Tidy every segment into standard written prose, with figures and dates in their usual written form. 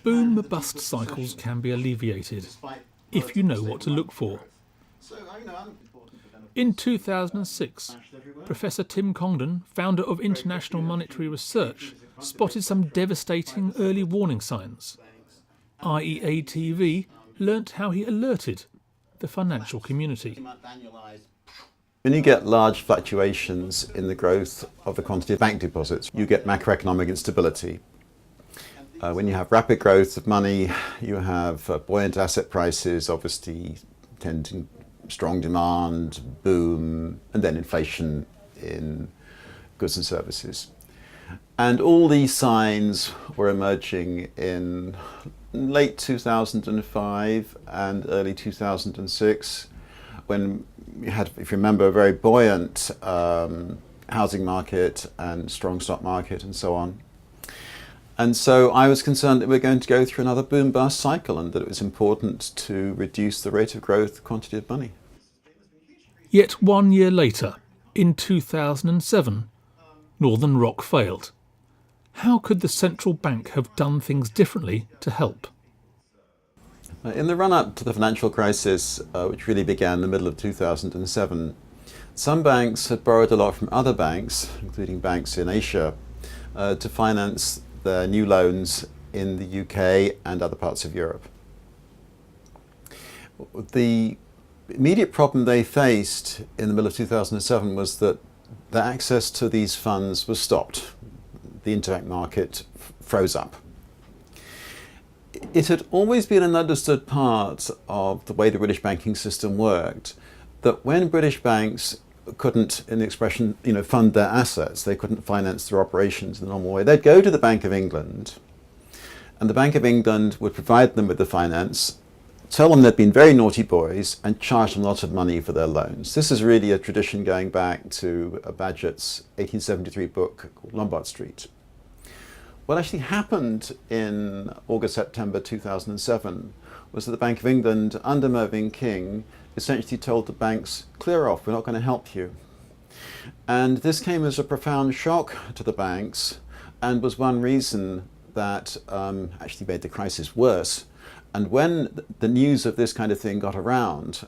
Boom-bust cycles can be alleviated if you know what to look for. In 2006, Professor Tim Congdon, founder of International Monetary Research, spotted some devastating early warning signs. IEA TV learnt how he alerted the financial community. When you get large fluctuations in the growth of the quantity of bank deposits, you get macroeconomic instability. When you have rapid growth of money, you have buoyant asset prices, obviously tending strong demand, boom, and then inflation in goods and services. And all these signs were emerging in late 2005 and early 2006, when you had, if you remember, a very buoyant housing market and strong stock market and so on. And so I was concerned that we're going to go through another boom-bust cycle and that it was important to reduce the rate of growth, quantity of money. Yet 1 year later, in 2007, Northern Rock failed. How could the central bank have done things differently to help? In the run-up to the financial crisis, which really began in the middle of 2007, some banks had borrowed a lot from other banks, including banks in Asia, to finance their new loans in the UK and other parts of Europe. The immediate problem they faced in the middle of 2007 was that the access to these funds was stopped. The interbank market froze up. It had always been an understood part of the way the British banking system worked that when British banks couldn't, in the expression, fund their assets, they couldn't finance their operations in the normal way, they'd go to the Bank of England, and the Bank of England would provide them with the finance, tell them they'd been very naughty boys, and charge them a lot of money for their loans. This is really a tradition going back to Bagehot's 1873 book called Lombard Street. What actually happened in August-September 2007 was that the Bank of England, under Mervyn King, essentially told the banks, clear off, we're not going to help you. And this came as a profound shock to the banks and was one reason that actually made the crisis worse. And when the news of this kind of thing got around,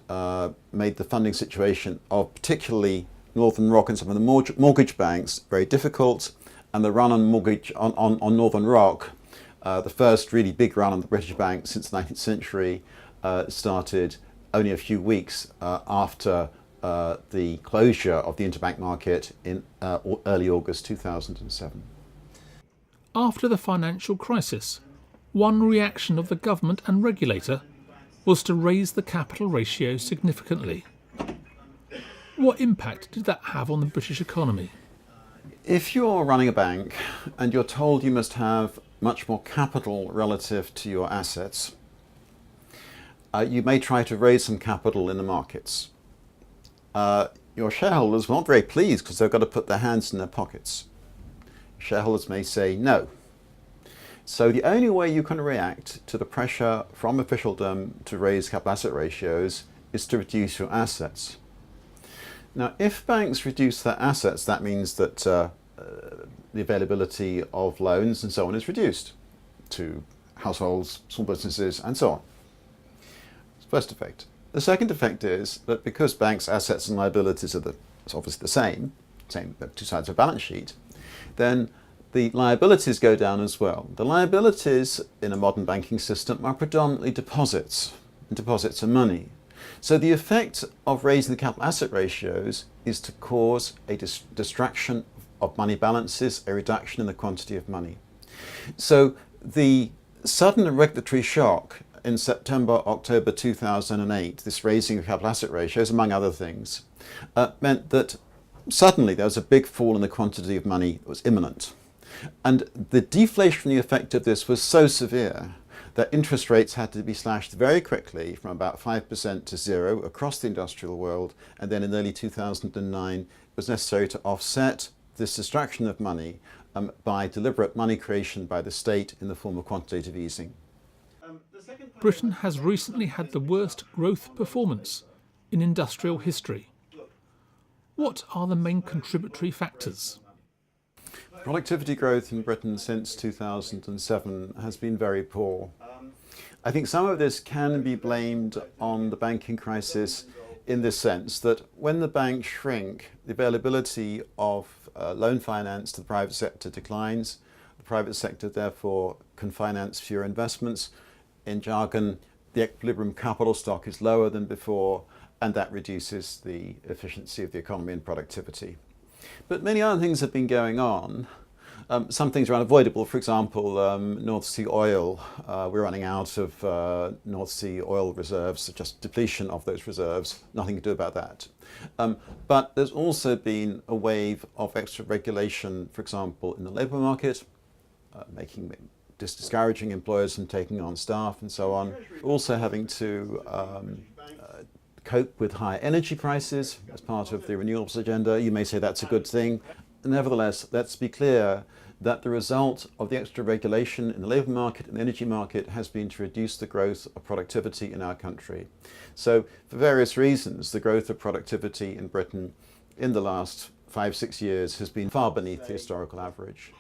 made the funding situation of particularly Northern Rock and some of the mortgage banks very difficult, and the run on mortgage on Northern Rock, the first really big run on the British bank since the 19th century, started only a few weeks after the closure of the interbank market in early August 2007. After the financial crisis, one reaction of the government and regulator was to raise the capital ratio significantly. What impact did that have on the British economy? If you're running a bank and you're told you must have much more capital relative to your assets, you may try to raise some capital in the markets. Your shareholders were not very pleased because they've got to put their hands in their pockets. Shareholders may say no. So the only way you can react to the pressure from officialdom to raise capital asset ratios is to reduce your assets. Now, if banks reduce their assets, that means that the availability of loans and so on is reduced to households, small businesses, and so on. First effect. The second effect is that because banks' assets and liabilities are obviously the same two sides of a balance sheet, then the liabilities go down as well. The liabilities in a modern banking system are predominantly deposits, and deposits are money. So the effect of raising the capital asset ratios is to cause a distraction of money balances, a reduction in the quantity of money. So the sudden regulatory shock in September, October 2008, this raising of capital asset ratios, among other things, meant that suddenly there was a big fall in the quantity of money that was imminent. And the deflationary effect of this was so severe that interest rates had to be slashed very quickly from about 5% to 0 across the industrial world, and then in early 2009 it was necessary to offset this distraction of money by deliberate money creation by the state in the form of quantitative easing. Britain has recently had the worst growth performance in industrial history. What are the main contributory factors? Productivity growth in Britain since 2007 has been very poor. I think some of this can be blamed on the banking crisis in this sense that when the banks shrink, the availability of loan finance to the private sector declines. The private sector therefore can finance fewer investments. In jargon, the equilibrium capital stock is lower than before, and that reduces the efficiency of the economy and productivity. But many other things have been going on. Some things are unavoidable. For example, North Sea oil. We're running out of North Sea oil reserves, just depletion of those reserves. Nothing to do about that. But there's also been a wave of extra regulation, for example, in the labour market, discouraging employers from taking on staff and so on. Also having to cope with high energy prices as part of the renewables agenda. You may say that's a good thing. Nevertheless, let's be clear that the result of the extra regulation in the labour market and the energy market has been to reduce the growth of productivity in our country. So for various reasons, the growth of productivity in Britain in the last 5-6 years has been far beneath the historical average.